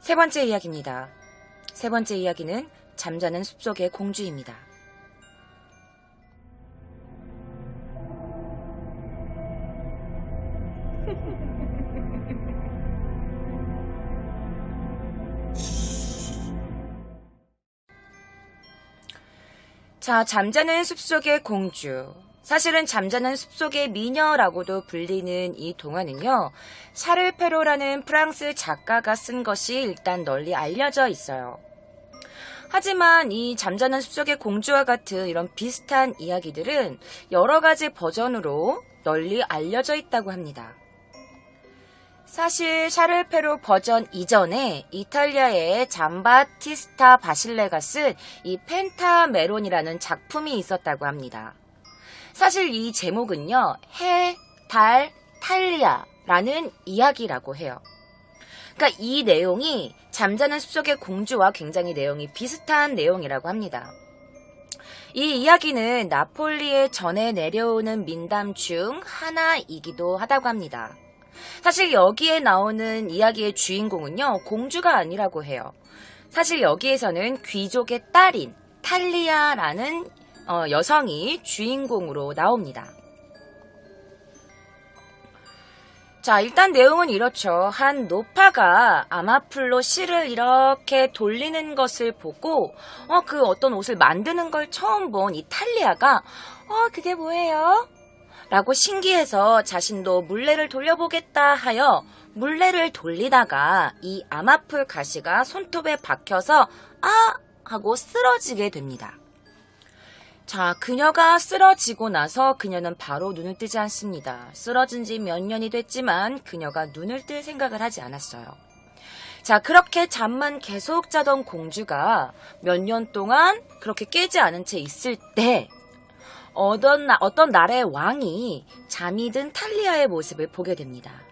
세 번째 이야기입니다. 세 번째 이야기는 잠자는 숲속의 공주입니다. 자, 잠자는 숲속의 공주. 사실은 잠자는 숲속의 미녀라고도 불리는 이 동화는요, 샤를 페로라는 프랑스 작가가 쓴 것이 일단 널리 알려져 있어요. 하지만 이 잠자는 숲속의 공주와 같은 이런 비슷한 이야기들은 여러 가지 버전으로 널리 알려져 있다고 합니다. 사실 샤를 페로 버전 이전에 이탈리아의 잠바티스타 바실레가 쓴 이 펜타메론이라는 작품이 있었다고 합니다. 사실 이 제목은요, 해, 달, 탈리아라는 이야기라고 해요. 그러니까 이 내용이 잠자는 숲속의 공주와 굉장히 내용이 비슷한 내용이라고 합니다. 이 이야기는 나폴리에 전해 내려오는 민담 중 하나이기도 하다고 합니다. 사실 여기에 나오는 이야기의 주인공은요, 공주가 아니라고 해요. 사실 여기에서는 귀족의 딸인 탈리아라는 여성이 주인공으로 나옵니다. 자, 일단 내용은 이렇죠. 한 노파가 아마풀로 실을 이렇게 돌리는 것을 보고 그 어떤 옷을 만드는 걸 처음 본 이 탈리아가 그게 뭐예요? 라고 신기해서 자신도 물레를 돌려보겠다 하여 물레를 돌리다가 이 아마풀 가시가 손톱에 박혀서 하고 쓰러지게 됩니다. 자, 그녀가 쓰러지고 나서 그녀는 바로 눈을 뜨지 않습니다. 쓰러진 지 몇 년이 됐지만 그녀가 눈을 뜰 생각을 하지 않았어요. 자, 그렇게 잠만 계속 자던 공주가 몇 년 동안 그렇게 깨지 않은 채 있을 때 어떤 나라의 왕이 잠이 든 탈리아의 모습을 보게 됩니다.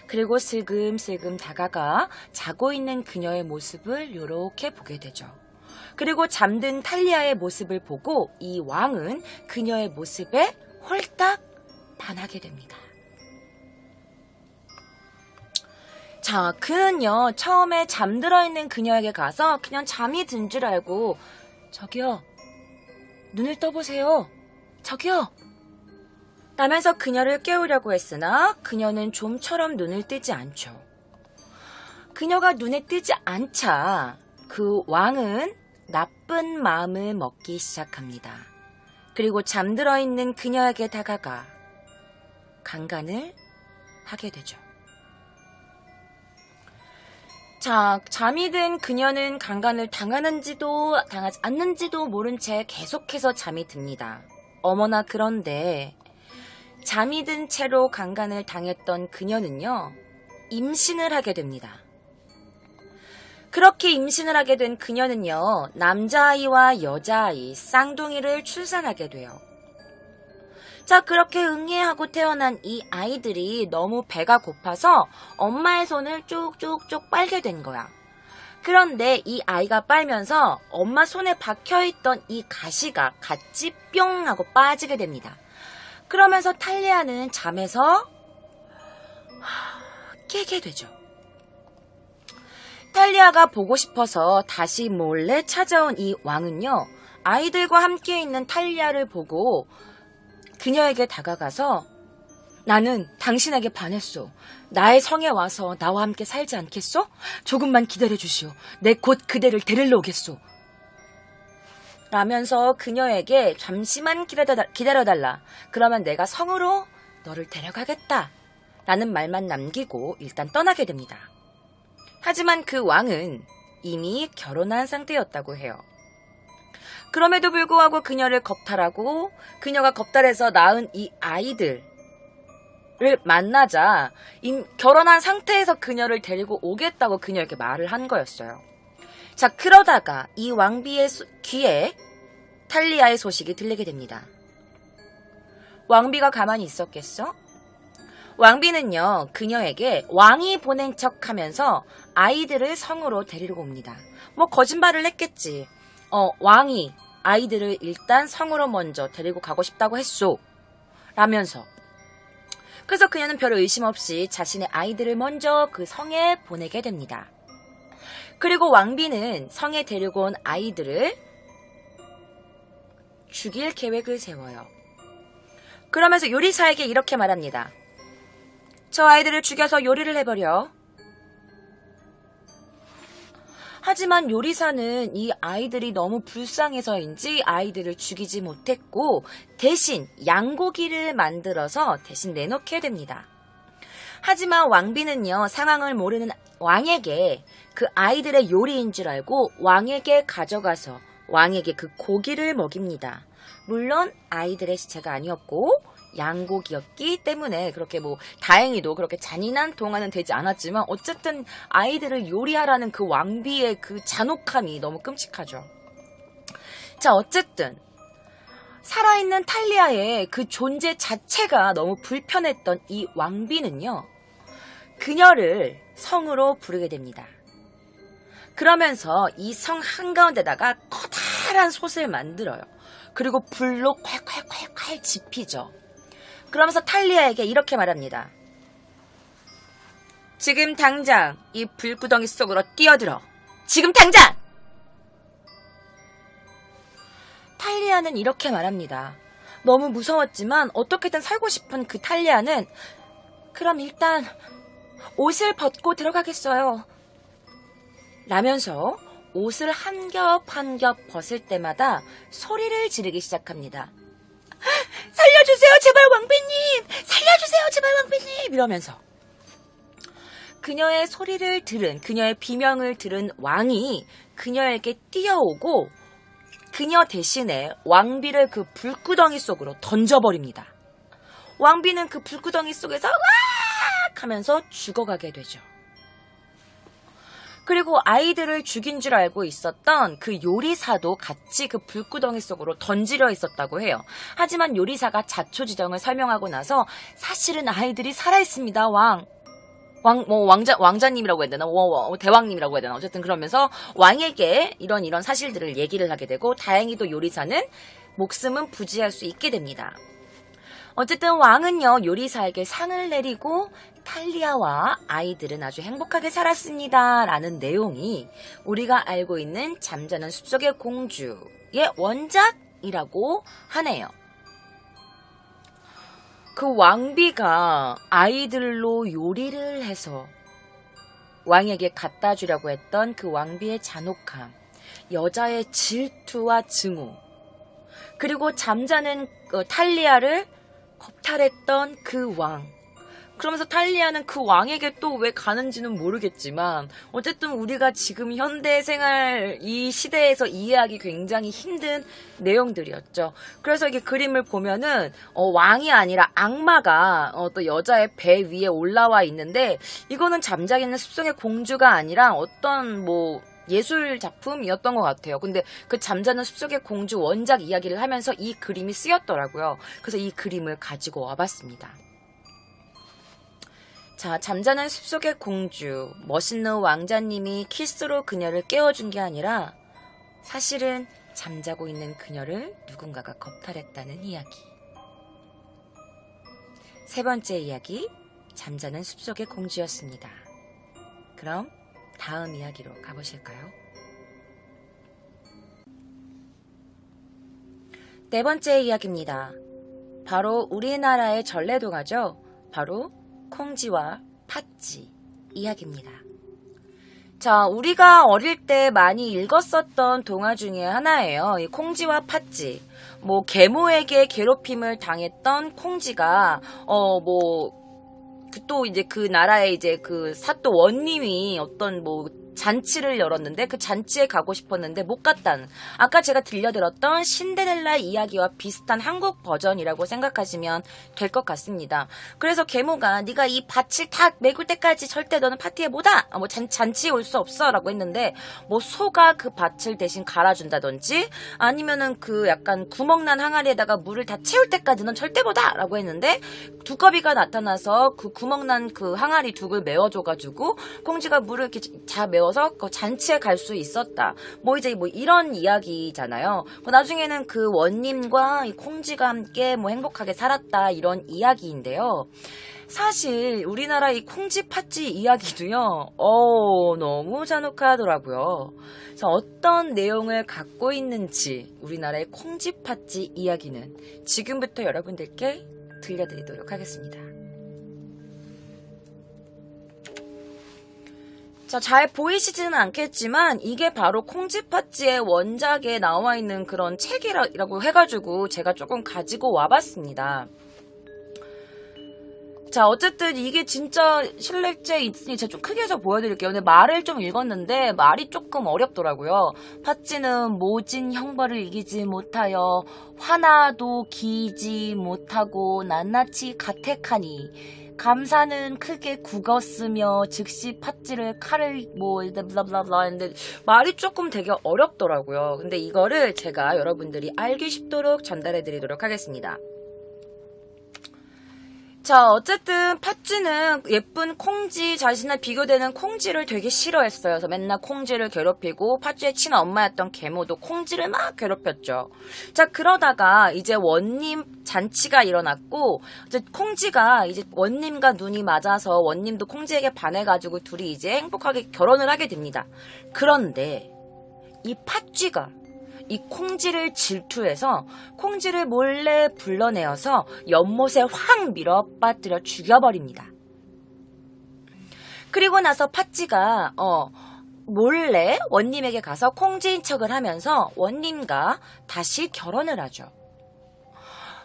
그리고 슬금슬금 다가가 자고 있는 그녀의 모습을 이렇게 보게 되죠. 그리고 잠든 탈리아의 모습을 보고 이 왕은 그녀의 모습에 홀딱 반하게 됩니다. 자, 그는요, 처음에 잠들어 있는 그녀에게 가서 그냥 잠이 든 줄 알고 저기요, 눈을 떠보세요. 저기요. 라면서 그녀를 깨우려고 했으나 그녀는 좀처럼 눈을 뜨지 않죠. 그녀가 눈에 뜨지 않자 그 왕은 나쁜 마음을 먹기 시작합니다. 그리고 잠들어 있는 그녀에게 다가가 강간을 하게 되죠. 자, 잠이 든 그녀는 강간을 당하는지도 당하지 않는지도 모른 채 계속해서 잠이 듭니다. 어머나, 그런데 잠이 든 채로 강간을 당했던 그녀는요, 임신을 하게 됩니다. 그렇게 임신을 하게 된 그녀는요, 남자아이와 여자아이, 쌍둥이를 출산하게 돼요. 자, 그렇게 응애하고 태어난 이 아이들이 너무 배가 고파서 엄마의 손을 쭉쭉쭉 빨게 된 거야. 그런데 이 아이가 빨면서 엄마 손에 박혀있던 이 가시가 같이 뿅 하고 빠지게 됩니다. 그러면서 탈리아는 잠에서 깨게 되죠. 탈리아가 보고 싶어서 다시 몰래 찾아온 이 왕은요, 아이들과 함께 있는 탈리아를 보고 그녀에게 다가가서 나는 당신에게 반했소. 나의 성에 와서 나와 함께 살지 않겠소? 조금만 기다려주시오. 내 곧 그대를 데리러 오겠소. 라면서 그녀에게 잠시만 기다려달라. 그러면 내가 성으로 너를 데려가겠다. 라는 말만 남기고 일단 떠나게 됩니다. 하지만 그 왕은 이미 결혼한 상태였다고 해요. 그럼에도 불구하고 그녀를 겁탈하고 그녀가 겁탈해서 낳은 이 아이들을 만나자 결혼한 상태에서 그녀를 데리고 오겠다고 그녀에게 말을 한 거였어요. 자, 그러다가 이 왕비의 귀에 탈리아의 소식이 들리게 됩니다. 왕비가 가만히 있었겠어? 왕비는요, 그녀에게 왕이 보낸 척하면서 아이들을 성으로 데리러 옵니다. 뭐 거짓말을 했겠지. 왕이 아이들을 일단 성으로 먼저 데리고 가고 싶다고 했소. 라면서. 그래서 그녀는 별 의심 없이 자신의 아이들을 먼저 그 성에 보내게 됩니다. 그리고 왕비는 성에 데리고 온 아이들을 죽일 계획을 세워요. 그러면서 요리사에게 이렇게 말합니다. 저 아이들을 죽여서 요리를 해버려. 하지만 요리사는 이 아이들이 너무 불쌍해서인지 아이들을 죽이지 못했고 대신 양고기를 만들어서 대신 내놓게 됩니다. 하지만 왕비는요, 상황을 모르는 왕에게 그 아이들의 요리인 줄 알고 왕에게 가져가서 왕에게 그 고기를 먹입니다. 물론 아이들의 시체가 아니었고 양고기였기 때문에 그렇게 다행히도 그렇게 잔인한 동화는 되지 않았지만 어쨌든 아이들을 요리하라는 그 왕비의 그 잔혹함이 너무 끔찍하죠. 자, 어쨌든 살아있는 탈리아의 그 존재 자체가 너무 불편했던 이 왕비는요, 그녀를 성으로 부르게 됩니다. 그러면서 이 성 한가운데다가 커다란 솥을 만들어요. 그리고 불로 콸콸콸콸 지피죠. 그러면서 탈리아에게 이렇게 말합니다. 지금 당장 이 불구덩이 속으로 뛰어들어. 지금 당장! 탈리아는 이렇게 말합니다. 너무 무서웠지만 어떻게든 살고 싶은 그 탈리아는 그럼 일단 옷을 벗고 들어가겠어요. 라면서 옷을 한 겹 한 겹 벗을 때마다 소리를 지르기 시작합니다. 살려주세요 제발 왕비님! 살려주세요 제발 왕비님! 이러면서 그녀의 소리를 들은, 그녀의 비명을 들은 왕이 그녀에게 뛰어오고 그녀 대신에 왕비를 그 불구덩이 속으로 던져버립니다. 왕비는 그 불구덩이 속에서 으악! 하면서 죽어가게 되죠. 그리고 아이들을 죽인 줄 알고 있었던 그 요리사도 같이 그 불구덩이 속으로 던지려 있었다고 해요. 하지만 요리사가 자초지정을 설명하고 나서 사실은 아이들이 살아있습니다. 왕자님이라고 해야 되나? 대왕님이라고 해야 되나? 어쨌든 그러면서 왕에게 이런 사실들을 얘기를 하게 되고 다행히도 요리사는 목숨은 부지할 수 있게 됩니다. 어쨌든 왕은요, 요리사에게 상을 내리고 탈리아와 아이들은 아주 행복하게 살았습니다. 라는 내용이 우리가 알고 있는 잠자는 숲속의 공주의 원작이라고 하네요. 그 왕비가 아이들로 요리를 해서 왕에게 갖다 주려고 했던 그 왕비의 잔혹함, 여자의 질투와 증오, 그리고 잠자는 탈리아를 겁탈했던 그 왕. 그러면서 탈리아는 그 왕에게 또 왜 가는지는 모르겠지만 어쨌든 우리가 지금 현대 생활 이 시대에서 이해하기 굉장히 힘든 내용들이었죠. 그래서 이게 그림을 보면은 왕이 아니라 악마가 또 여자의 배 위에 올라와 있는데 이거는 잠자기는 숲속의 공주가 아니라 어떤 예술 작품이었던 것 같아요. 근데 그 잠자는 숲속의 공주 원작 이야기를 하면서 이 그림이 쓰였더라고요. 그래서 이 그림을 가지고 와봤습니다. 자, 잠자는 숲속의 공주, 멋있는 왕자님이 키스로 그녀를 깨워준 게 아니라 사실은 잠자고 있는 그녀를 누군가가 겁탈했다는 이야기. 세 번째 이야기, 잠자는 숲속의 공주였습니다. 그럼 다음 이야기로 가보실까요? 네 번째 이야기입니다. 바로 우리나라의 전래동화죠. 바로 콩쥐와 팥쥐 이야기입니다. 자, 우리가 어릴 때 많이 읽었었던 동화 중에 하나예요. 이 콩쥐와 팥쥐. 계모에게 괴롭힘을 당했던 콩쥐가 또 이제 그 나라의 이제 그 사또 원님이 어떤 잔치를 열었는데 그 잔치에 가고 싶었는데 못 갔다는, 아까 제가 들려드렸던 신데렐라 이야기와 비슷한 한국 버전이라고 생각하시면 될 것 같습니다. 그래서 계모가 네가 이 밭을 다 메굴 때까지 절대 너는 파티에 못 와. 잔치에 올 수 없어 라고 했는데 소가 그 밭을 대신 갈아준다든지 아니면은 그 약간 구멍난 항아리에다가 물을 다 채울 때까지는 절대 못 와 라고 했는데 두꺼비가 나타나서 그 구멍난 그 항아리 둑을 메워줘가지고 콩쥐가 물을 이렇게 다 메워 내어서 그 잔치에 갈 수 있었다. 뭐 이제 뭐 이런 이야기잖아요. 나중에는 그 원님과 이 콩쥐가 함께 뭐 행복하게 살았다 이런 이야기인데요. 사실 우리나라 이 콩쥐 팥쥐 이야기도요. 너무 잔혹하더라고요. 그래서 어떤 내용을 갖고 있는지 우리나라의 콩쥐 팥쥐 이야기는 지금부터 여러분들께 들려드리도록 하겠습니다. 자, 잘 보이시지는 않겠지만 이게 바로 콩쥐 팥쥐의 원작에 나와 있는 그런 책이라고 해가지고 제가 조금 가지고 와봤습니다. 자, 어쨌든 이게 진짜 실력제 있으니 제가 좀 크게 해서 보여드릴게요. 근데 말을 좀 읽었는데 말이 조금 어렵더라고요. 팥쥐는 모진 형벌을 이기지 못하여 화나도 기지 못하고 낱낱이 가택하니 감사는 크게 굽었으며 즉시 팥쥐를 칼을 블라블라블라 했는데 말이 조금 되게 어렵더라고요. 근데 이거를 제가 여러분들이 알기 쉽도록 전달해 드리도록 하겠습니다. 자, 어쨌든 팥쥐는 예쁜 콩쥐, 자신과 비교되는 콩쥐를 되게 싫어했어요. 그래서 맨날 콩쥐를 괴롭히고 팥쥐의 친한 엄마였던 계모도 콩쥐를 막 괴롭혔죠. 자, 그러다가 이제 원님 잔치가 일어났고 이제 콩쥐가 이제 원님과 눈이 맞아서 원님도 콩쥐에게 반해가지고 둘이 이제 행복하게 결혼을 하게 됩니다. 그런데 이 팥쥐가 이 콩쥐를 질투해서 콩쥐를 몰래 불러내어서 연못에 확 밀어 빠뜨려 죽여버립니다. 그리고 나서 팥쥐가 몰래 원님에게 가서 콩쥐인 척을 하면서 원님과 다시 결혼을 하죠.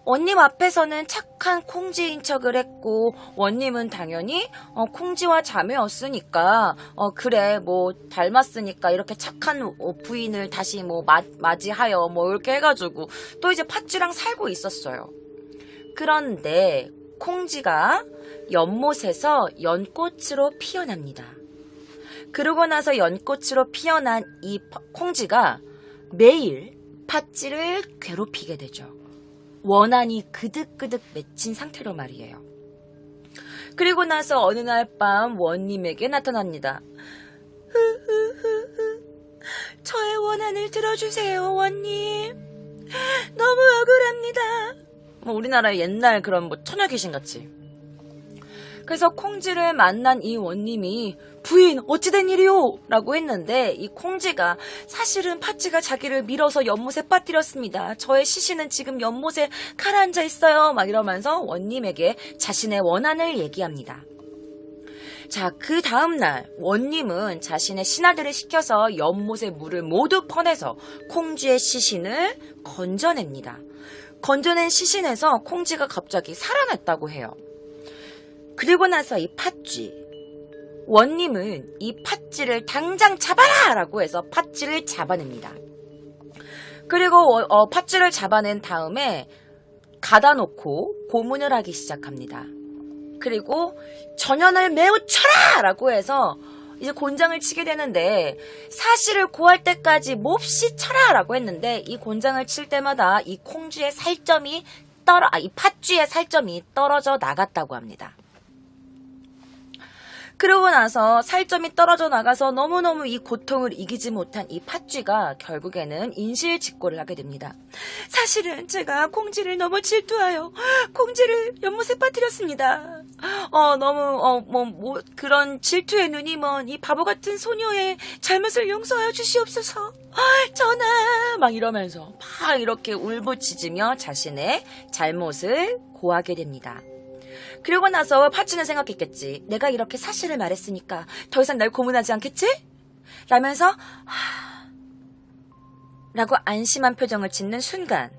원님 앞에서는 착한 콩쥐인 척을 했고 원님은 당연히 콩쥐와 자매였으니까 그래 뭐 닮았으니까 이렇게 착한 부인을 다시 뭐 맞이하여 뭐 이렇게 해가지고 또 이제 팥쥐랑 살고 있었어요. 그런데 콩쥐가 연못에서 연꽃으로 피어납니다. 그러고 나서 연꽃으로 피어난 이 콩쥐가 매일 팥쥐를 괴롭히게 되죠. 원한이 그득그득 맺힌 상태로 말이에요. 그리고 나서 어느 날 밤 원님에게 나타납니다. 저의 원한을 들어주세요, 원님. 너무 억울합니다. 뭐 우리나라의 옛날 그런 뭐 처녀 귀신같이. 그래서 콩쥐를 만난 이 원님이 부인 어찌된 일이오? 라고 했는데 이 콩쥐가 사실은 팥쥐가 자기를 밀어서 연못에 빠뜨렸습니다. 저의 시신은 지금 연못에 가라앉아 있어요. 막 이러면서 원님에게 자신의 원한을 얘기합니다. 자, 그 다음날 원님은 자신의 신하들을 시켜서 연못의 물을 모두 퍼내서 콩쥐의 시신을 건져냅니다. 건져낸 시신에서 콩쥐가 갑자기 살아났다고 해요. 그리고 나서 이 팥쥐 원님은 이 팥쥐를 당장 잡아라! 라고 해서 팥쥐를 잡아냅니다. 그리고 팥쥐를 잡아낸 다음에 가다 놓고 고문을 하기 시작합니다. 그리고 전연을 매우 쳐라! 라고 해서 이제 곤장을 치게 되는데 사실을 고할 때까지 몹시 쳐라! 라고 했는데 이 곤장을 칠 때마다 이 콩쥐의 살점이 이 팥쥐의 살점이 떨어져 나갔다고 합니다. 그러고 나서 살점이 떨어져 나가서 너무너무 이 고통을 이기지 못한 이 팥쥐가 결국에는 인실직고를 하게 됩니다. 사실은 제가 콩쥐를 너무 질투하여 콩쥐를 연못에 빠뜨렸습니다. 너무 그런 질투의 눈이 먼 이 바보 같은 소녀의 잘못을 용서하여 주시옵소서. 전하 막 이러면서 막 이렇게 울부짖으며 자신의 잘못을 고하게 됩니다. 그리고 나서 팥쥐는 생각했겠지. 내가 이렇게 사실을 말했으니까 더 이상 날 고문하지 않겠지? 라면서 라고 안심한 표정을 짓는 순간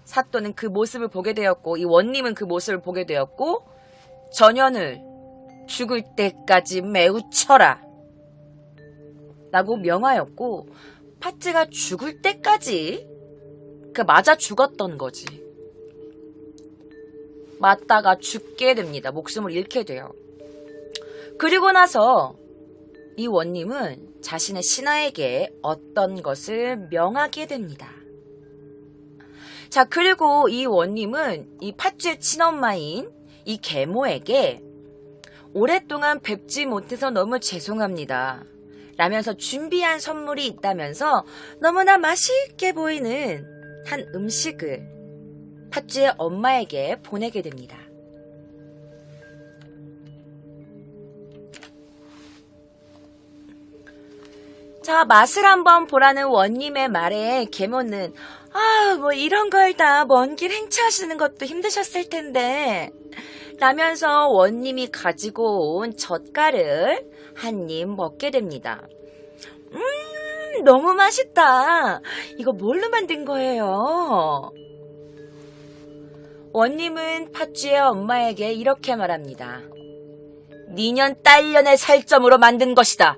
사또는 그 모습을 보게 되었고 이 원님은 그 모습을 보게 되었고 전연을 죽을 때까지 매우 쳐라 라고 명하였고 팥쥐가 죽을 때까지 맞아 죽었던 거지. 맞다가 죽게 됩니다. 목숨을 잃게 돼요. 그리고 나서 이 원님은 자신의 신하에게 어떤 것을 명하게 됩니다. 자, 그리고 이 원님은 이 팥쥐의 친엄마인 이 계모에게 오랫동안 뵙지 못해서 너무 죄송합니다. 라면서 준비한 선물이 있다면서 너무나 맛있게 보이는 한 음식을 팥쥐의 엄마에게 보내게 됩니다. 자, 맛을 한번 보라는 원님의 말에 계모는 뭐 이런 걸 다 먼 길 행차하시는 것도 힘드셨을 텐데 라면서 원님이 가지고 온 젓갈을 한 입 먹게 됩니다. 너무 맛있다. 이거 뭘로 만든 거예요? 원님은 팥쥐의 엄마에게 이렇게 말합니다. 니년 딸년의 살점으로 만든 것이다.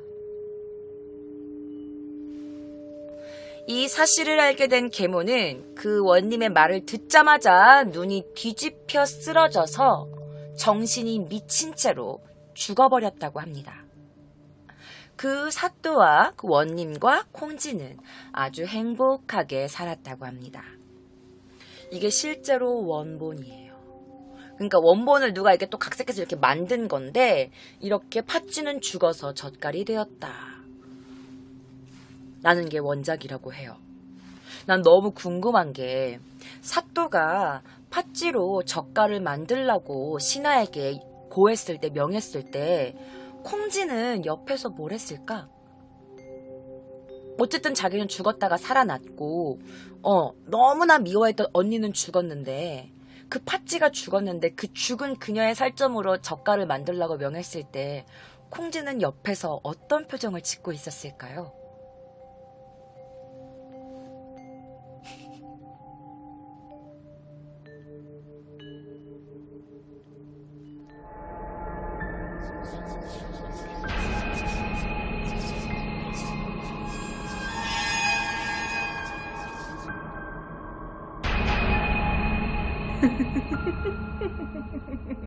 이 사실을 알게 된 계모는 그 원님의 말을 듣자마자 눈이 뒤집혀 쓰러져서 정신이 미친 채로 죽어버렸다고 합니다. 그 사또와 그 원님과 콩쥐는 아주 행복하게 살았다고 합니다. 이게 실제로 원본이에요. 그러니까 원본을 누가 이렇게 또 각색해서 이렇게 만든 건데 이렇게 팥쥐는 죽어서 젓갈이 되었다. 라는 게 원작이라고 해요. 난 너무 궁금한 게 사또가 팥쥐로 젓갈을 만들라고 신하에게 고했을 때 명했을 때 콩쥐는 옆에서 뭘 했을까? 어쨌든 자기는 죽었다가 살아났고 너무나 미워했던 언니는 죽었는데 그 팥쥐가 죽었는데 그 죽은 그녀의 살점으로 젓갈을 만들라고 명했을 때 콩쥐는 옆에서 어떤 표정을 짓고 있었을까요?